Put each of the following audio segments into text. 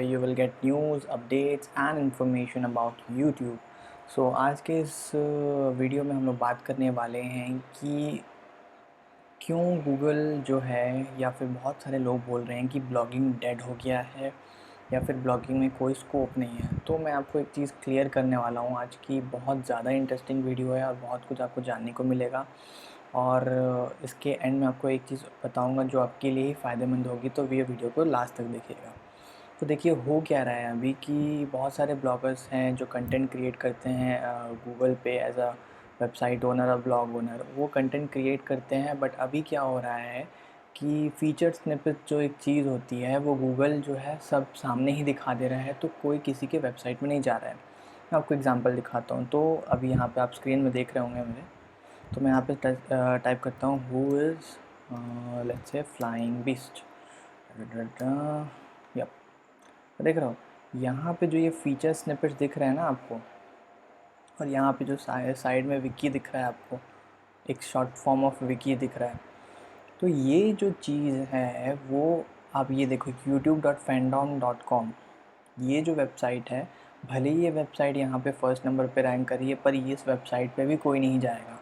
You will get news, updates and information about YouTube. आज के इस वीडियो में हम लोग बात करने वाले हैं कि क्यों गूगल जो है या फिर बहुत सारे लोग बोल रहे हैं कि ब्लॉगिंग डेड हो गया है या फिर ब्लॉगिंग में कोई स्कोप नहीं है। तो मैं आपको एक चीज़ क्लियर करने वाला हूँ आज की। बहुत ज़्यादा इंटरेस्टिंग वीडियो है और बहुत कुछ आपको जानने को मिलेगा। और इसके एंड में आपको एक चीज़ बताऊँगा जो आपके लिए ही फ़ायदेमंद होगी, तो ये वीडियो को लास्ट तक देखिएगा। तो देखिए हो क्या रहा है अभी कि बहुत सारे ब्लॉगर्स हैं जो कंटेंट क्रिएट करते हैं गूगल पे एज अ वेबसाइट ओनर और ब्लॉग ओनर। वो कंटेंट क्रिएट करते हैं, बट अभी क्या हो रहा है कि फ़ीचर स्निपेट जो एक चीज़ होती है वो गूगल जो है सब सामने ही दिखा दे रहा है, तो कोई किसी के वेबसाइट में नहीं जा रहा है। मैं आपको एग्जांपल दिखाता हूँ। तो अभी यहाँ पे आप स्क्रीन में देख रहे होंगे मुझे। तो मैं यहाँ पे टाइप करता हूँ who is let's say flying beast. Yep, देख रहा हूँ यहाँ पे जो ये फीचर स्निपेट्स दिख रहे हैं ना आपको, और यहाँ पे जो साइड में विकी दिख रहा है आपको, एक शॉर्ट फॉर्म ऑफ विकी दिख रहा है। तो ये जो चीज़ है वो आप ये देखो youtube.fandom.com, ये जो वेबसाइट है, भले ही ये वेबसाइट यहाँ पे फर्स्ट नंबर पे रैंक करी है, पर ये इस वेबसाइट पे भी कोई नहीं जाएगा,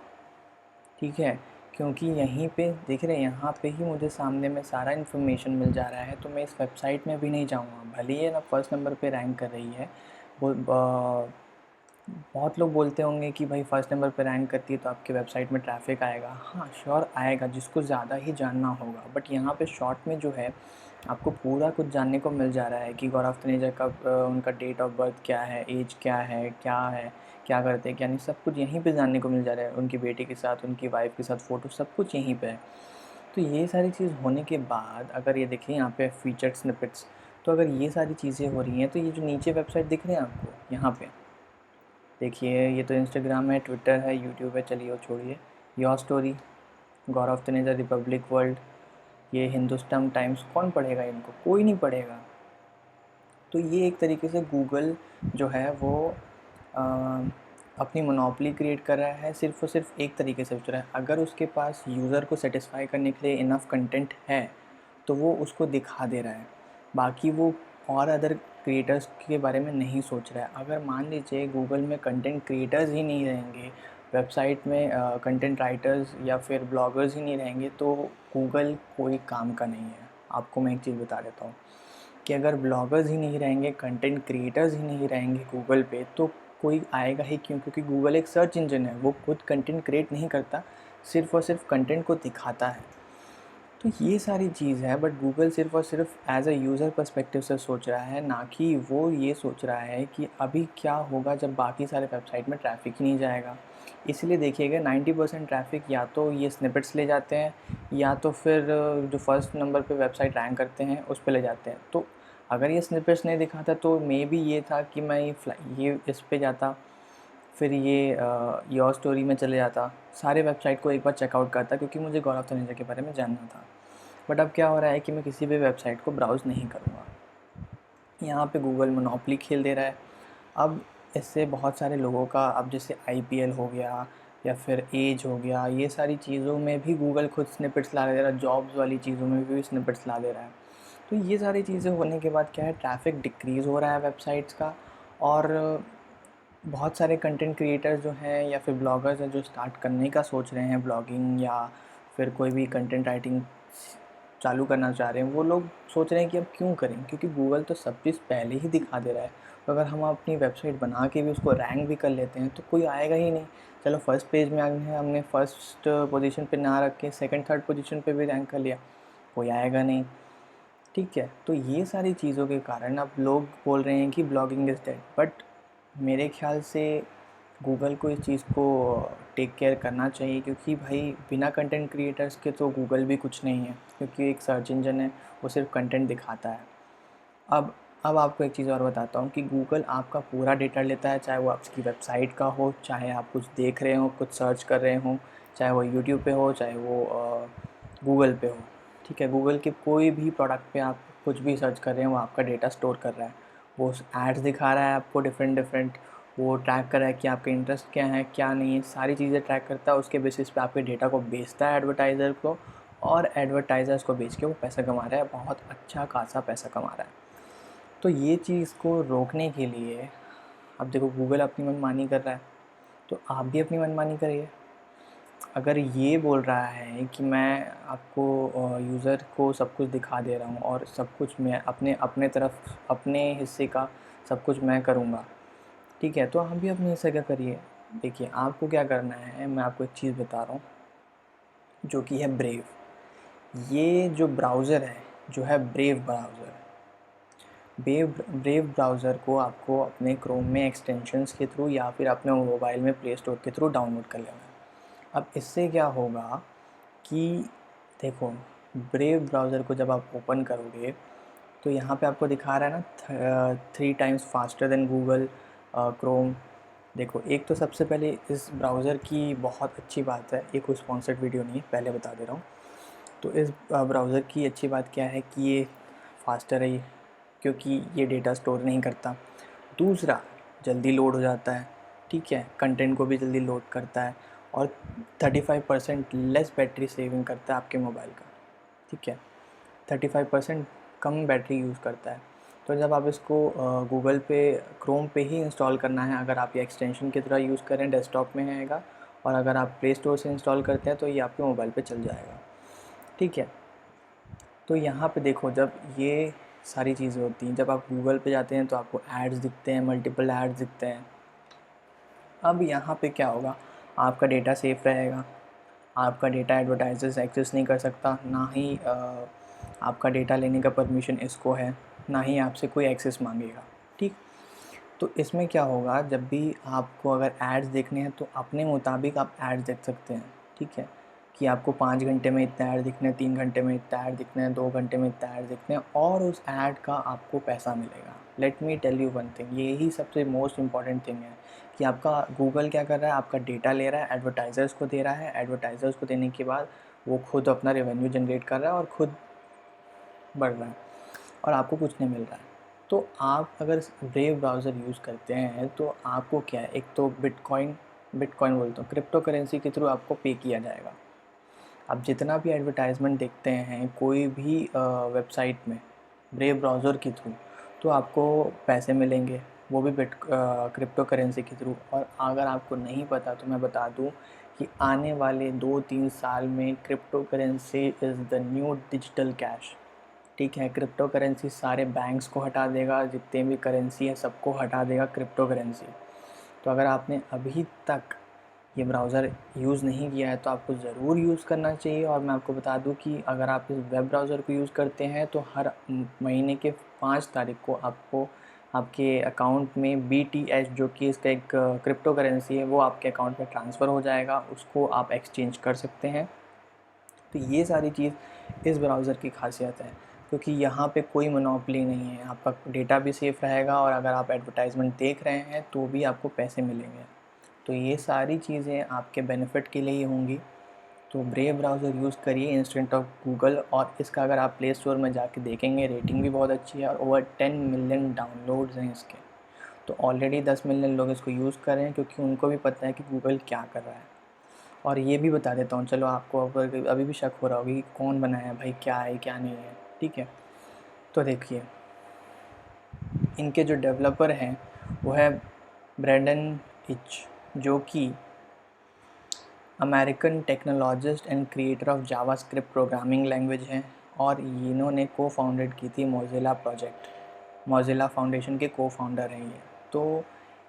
ठीक है। क्योंकि यहीं पे देख रहे हैं, यहाँ पे ही मुझे सामने में सारा इन्फॉर्मेशन मिल जा रहा है, तो मैं इस वेबसाइट में भी नहीं जाऊँगा। भले ही ये ना फर्स्ट नंबर पे रैंक कर रही है। वो बहुत लोग बोलते होंगे कि भाई फर्स्ट नंबर पे रैंक करती है तो आपके वेबसाइट में ट्रैफिक आएगा। हाँ श्योर आएगा, जिसको ज़्यादा ही जानना होगा। बट यहाँ पे शॉर्ट में जो है आपको पूरा कुछ जानने को मिल जा रहा है कि गौरव तनेजा का उनका डेट ऑफ बर्थ क्या है, एज क्या है, क्या करते हैं क्या नहीं, सब कुछ यहीं पे जानने को मिल जा रहा है। उनकी बेटी के साथ, उनकी वाइफ के साथ फ़ोटो, सब कुछ यहीं पे है। तो ये सारी चीज़ होने के बाद अगर ये देखिए यहाँ पे फीचर्ड स्निपेट्स, तो अगर ये सारी चीज़ें हो रही हैं तो ये जो नीचे वेबसाइट दिख रहे हैं आपको यहाँ पे देखिए, ये तो इंस्टाग्राम है, ट्विटर है, यूट्यूब है, चलिए वो छोड़िए। Your story, Gaurav Taneja, Republic world, ये हिंदुस्तान टाइम्स, कौन पढ़ेगा इनको? कोई नहीं पढ़ेगा। तो ये एक तरीके से गूगल जो है वो आ, अपनी मोनोपोली क्रिएट कर रहा है। सिर्फ़ और सिर्फ एक तरीके से सोच रहा है, अगर उसके पास यूज़र को सेटिस्फाई करने के लिए इनफ कंटेंट है तो वो उसको दिखा दे रहा है। बाकी वो और अदर क्रिएटर्स के बारे में नहीं सोच रहा है। अगर मान लीजिए गूगल में कंटेंट क्रिएटर्स ही नहीं रहेंगे, वेबसाइट में कंटेंट राइटर्स या फिर ब्लॉगर्स ही नहीं रहेंगे, तो गूगल कोई काम का नहीं है। आपको मैं एक चीज़ बता देता हूँ कि अगर ब्लॉगर्स ही नहीं रहेंगे, कंटेंट क्रिएटर्स ही नहीं रहेंगे गूगल पे, तो कोई आएगा ही क्यों? क्योंकि गूगल एक सर्च इंजन है, वो खुद कंटेंट क्रिएट नहीं करता, सिर्फ़ और सिर्फ कंटेंट को दिखाता है। तो ये सारी चीज़ है, बट गूगल सिर्फ़ और सिर्फ एज़ अ यूज़र पर्सपेक्टिव से सोच रहा है, ना कि वो ये सोच रहा है कि अभी क्या होगा जब बाकी सारे वेबसाइट में ट्रैफ़िक ही नहीं जाएगा। इसलिए देखिएगा 90% ट्रैफ़िक या तो ये स्निपेट्स ले जाते हैं, या तो फिर जो फर्स्ट नंबर पे वेबसाइट रैंक करते हैं उस पे ले जाते हैं। तो अगर ये स्निपेट्स नहीं दिखाता तो मे बी ये था कि मैं ये इस पे जाता, फिर ये योर स्टोरी में चले जाता, सारे वेबसाइट को एक बार चेकआउट करता, क्योंकि मुझे गौरव तनेजा के बारे में जानना था। बट अब क्या हो रहा है कि मैं किसी भी वेबसाइट को ब्राउज़ नहीं करूँगा। यहाँ पे गूगल मोनोपोली खेल दे रहा है। अब इससे बहुत सारे लोगों का, अब जैसे आईपीएल हो गया या फिर एज हो गया, ये सारी चीज़ों में भी गूगल खुद स्निपेट्स ला दे रहा है, जॉब्स वाली चीज़ों में भी स्निपेट्स ला दे रहा है। तो ये सारी चीज़ें होने के बाद क्या है, ट्रैफ़िक डिक्रीज़ हो रहा है वेबसाइट्स का। और बहुत सारे कंटेंट क्रिएटर्स जो हैं या फिर ब्लॉगर्स हैं जो स्टार्ट करने का सोच रहे हैं ब्लॉगिंग, या फिर कोई भी कंटेंट राइटिंग चालू करना चाह रहे हैं, वो लोग सोच रहे हैं कि अब क्यों करें, क्योंकि गूगल तो सब चीज़ पहले ही दिखा दे रहा है। तो अगर हम अपनी वेबसाइट बना के भी उसको रैंक भी कर लेते हैं तो कोई आएगा ही नहीं। चलो फर्स्ट पेज में आ गए हैं, हमने फर्स्ट पोजीशन पे ना रख के सेकंड थर्ड पोजीशन पे भी रैंक कर लिया, कोई आएगा नहीं, ठीक है। तो ये सारी चीज़ों के कारण अब लोग बोल रहे हैं कि ब्लॉगिंग इज़ डेड। बट मेरे ख्याल से गूगल को इस चीज़ को टेक केयर करना चाहिए, क्योंकि भाई बिना कंटेंट क्रिएटर्स के तो गूगल भी कुछ नहीं है, क्योंकि एक सर्च इंजन है, वो सिर्फ कंटेंट दिखाता है। अब अब आपको एक चीज़ और बताता हूँ कि गूगल आपका पूरा डेटा लेता है, चाहे वो आपकी वेबसाइट का हो, चाहे आप कुछ देख रहे हो, कुछ सर्च कर रहे हो, चाहे वो यूट्यूब पे हो, चाहे वो गूगल पे हो, ठीक है। गूगल के कोई भी प्रोडक्ट पे आप कुछ भी सर्च कर रहे हैं, वो आपका डेटा स्टोर कर रहा है। वो एड्स दिखा रहा है आपको डिफरेंट डिफरेंट, वो ट्रैक कर रहा है कि आपके इंटरेस्ट क्या है क्या नहीं है, सारी चीज़ें ट्रैक करता है। उसके बेसिस पे आपके डेटा को बेचता है एडवर्टाइज़र को, और एडवर्टाइज़र्स को बेच के वो पैसा कमा रहा है, बहुत अच्छा खासा पैसा कमा रहा है। तो ये चीज़ को रोकने के लिए, अब देखो गूगल अपनी मनमानी कर रहा है, तो आप भी अपनी मनमानी करिए। अगर ये बोल रहा है कि मैं आपको यूज़र को सब कुछ दिखा दे रहा हूँ और सब कुछ मैं अपने अपने तरफ अपने हिस्से का सब कुछ मैं करूँगा, ठीक है, तो आप भी अपने हिस्से का करिए। देखिए आपको क्या करना है, मैं आपको एक चीज़ बता रहा हूँ जो कि है ब्रेव। ये जो ब्राउज़र है, जो है ब्रेव ब्राउज़र, ब्रेव ब्राउज़र को आपको अपने क्रोम में एक्सटेंशंस के थ्रू या फिर अपने मोबाइल में प्ले स्टोर के थ्रू डाउनलोड कर लेना है। अब इससे क्या होगा कि देखो, ब्रेव ब्राउज़र को जब आप ओपन करोगे तो यहाँ पे आपको दिखा रहा है ना 3 times faster than Google Chrome. देखो, एक तो सबसे पहले इस ब्राउज़र की बहुत अच्छी बात है, ये कोई स्पॉन्सर्ड वीडियो नहीं है, पहले बता दे रहा हूँ। तो इस ब्राउज़र की अच्छी बात क्या है कि ये फास्टर है, क्योंकि ये डेटा स्टोर नहीं करता। दूसरा, जल्दी लोड हो जाता है, ठीक है, कंटेंट को भी जल्दी लोड करता है, और 35% लेस बैटरी सेविंग करता है आपके मोबाइल का, ठीक है, 35% कम बैटरी यूज़ करता है। तो जब आप इसको गूगल पे क्रोम पे ही इंस्टॉल करना है, अगर आप ये एक्सटेंशन की तरह यूज़ करें, डेस्कटॉप में आएगा, और अगर आप प्ले स्टोर से इंस्टॉल करते हैं तो ये आपके मोबाइल पे चल जाएगा, ठीक है। तो यहाँ पे देखो, जब ये सारी चीज़ें होती हैं, जब आप गूगल पे जाते हैं तो आपको एड्स दिखते हैं, मल्टीपल एड्स दिखते हैं। अब यहाँ पे क्या होगा, आपका डेटा सेफ रहेगा, आपका डेटा एडवर्टाइजर्स एक्सेस नहीं कर सकता, ना ही आपका डेटा लेने का परमिशन इसको है, ना ही आपसे कोई एक्सेस मांगेगा, ठीक। तो इसमें क्या होगा, जब भी आपको अगर एड्स देखने हैं तो अपने मुताबिक आप एड्स देख सकते हैं, ठीक है, कि आपको 5 घंटे में इतना ऐड दिखना है, 3 घंटे में इतना ऐड दिखना है, 2 घंटे में इतना ऐड दिखना है, और उस ऐड का आपको पैसा मिलेगा। Let me tell you one thing, यही सबसे मोस्ट इम्पॉर्टेंट थिंग है कि आपका गूगल क्या कर रहा है, आपका डेटा ले रहा है, एडवर्टाइज़र्स को दे रहा है, एडवर्टाइज़र्स को देने के बाद वो खुद अपना रेवेन्यू जनरेट कर रहा है और खुद बढ़ रहा है, और आपको कुछ नहीं मिल रहा है। तो आप अगर ब्रेव ब्राउज़र यूज़ करते हैं तो आपको क्या है, एक तो बिटकॉइन बोलता हूँ, क्रिप्टो करेंसी के थ्रू आपको पे किया जाएगा। आप जितना भी एडवर्टाइजमेंट देखते हैं कोई भी वेबसाइट में ब्रेव ब्राउज़र के थ्रू, तो आपको पैसे मिलेंगे, वो भी क्रिप्टो करेंसी के थ्रू। और अगर आपको नहीं पता तो मैं बता दूं कि आने वाले 2-3 साल में crypto currency is the new digital cash, ठीक है। क्रिप्टो करेंसी सारे बैंक्स को हटा देगा, जितने भी करेंसी है सबको हटा देगा क्रिप्टो करेंसी। तो अगर आपने अभी तक ये ब्राउज़र यूज़ नहीं किया है तो आपको ज़रूर यूज़ करना चाहिए। और मैं आपको बता दूं कि अगर आप इस वेब ब्राउज़र को यूज़ करते हैं तो हर महीने के 5 तारीख को आपको आपके अकाउंट में BTH, जो कि इसका एक क्रिप्टो करेंसी है, वो आपके अकाउंट में ट्रांसफ़र हो जाएगा, उसको आप एक्सचेंज कर सकते हैं। तो ये सारी चीज़ इस ब्राउज़र की खासियत है, क्योंकि यहाँ पे कोई मोनोपोली नहीं है, आपका डेटा भी सेफ़ रहेगा, और अगर आप एडवर्टाइजमेंट देख रहे हैं तो भी आपको पैसे मिलेंगे। तो ये सारी चीज़ें आपके बेनिफिट के लिए ही होंगी। तो ब्रेव ब्राउज़र यूज़ करिए इंस्टेंट ऑफ गूगल, और इसका अगर आप प्ले स्टोर में जाके देखेंगे, रेटिंग भी बहुत अच्छी है, और ओवर 10 मिलियन डाउनलोड्स हैं इसके। तो ऑलरेडी 10 मिलियन लोग इसको यूज़ कर रहे हैं, क्योंकि उनको भी पता है कि गूगल क्या कर रहा है। और ये भी बता देता हूँ, चलो आपको अगर अभी भी शक हो रहा होगा कि कौन बनाया है भाई, क्या है क्या नहीं है, ठीक है। तो देखिए, इनके जो डेवलपर हैं वो है ब्रैंडन इच, जो कि American technologist and creator of JavaScript programming language हैं। और इन्होंने को फाउंडेड की थी मोज़िला प्रोजेक्ट, मोज़िला फाउंडेशन के को फाउंडर हैं ये। तो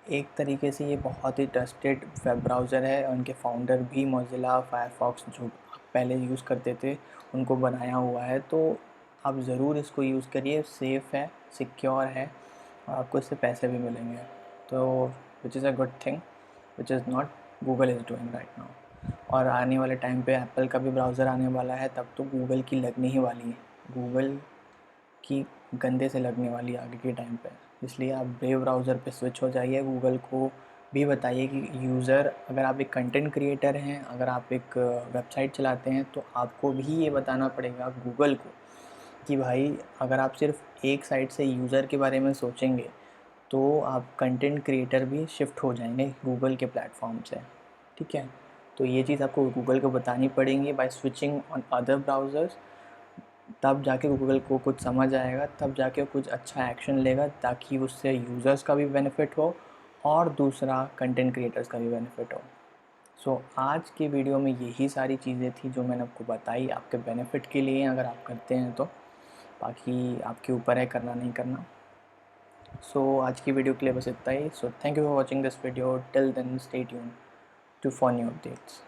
एक तरीके से ये बहुत ही ट्रस्टेड वेब ब्राउज़र है, और उनके फाउंडर भी मोज़िला फायरफॉक्स जो आप पहले यूज़ करते थे उनको बनाया हुआ है। तो आप ज़रूर इसको यूज़ करिए, सेफ़ है, सिक्योर है, और आपको इससे पैसे भी मिलेंगे। तो which is a good thing which is not Google is doing right now. और आने वाले टाइम पे एप्पल का भी ब्राउज़र आने वाला है, तब तो गूगल की लगने ही वाली है, गूगल की गंदे से लगने वाली है आगे के टाइम पे। इसलिए आप ब्रेव ब्राउज़र पे स्विच हो जाइए। गूगल को भी बताइए कि यूज़र, अगर आप एक कंटेंट क्रिएटर हैं, अगर आप एक वेबसाइट चलाते हैं, तो आपको भी ये बताना पड़ेगा गूगल को कि भाई, अगर आप सिर्फ एक साइड से यूज़र के बारे में सोचेंगे तो आप कंटेंट क्रिएटर भी शिफ्ट हो जाएंगे गूगल के प्लेटफॉर्म से, ठीक है। तो ये चीज़ आपको गूगल को बतानी पड़ेंगी by switching on other browsers. तब जाके गूगल को कुछ समझ आएगा, तब जाके कुछ अच्छा एक्शन लेगा ताकि उससे यूज़र्स का भी बेनिफिट हो और दूसरा कंटेंट क्रिएटर्स का भी बेनिफिट हो। सो आज की वीडियो में यही सारी चीज़ें थी जो मैंने आपको बताई, आपके बेनिफिट के लिए अगर आप करते हैं तो। बाकी आपके ऊपर है करना नहीं करना। सो आज की वीडियो के लिए बस इतना ही। So thank you for watching this video. Till then stay tuned to for new updates.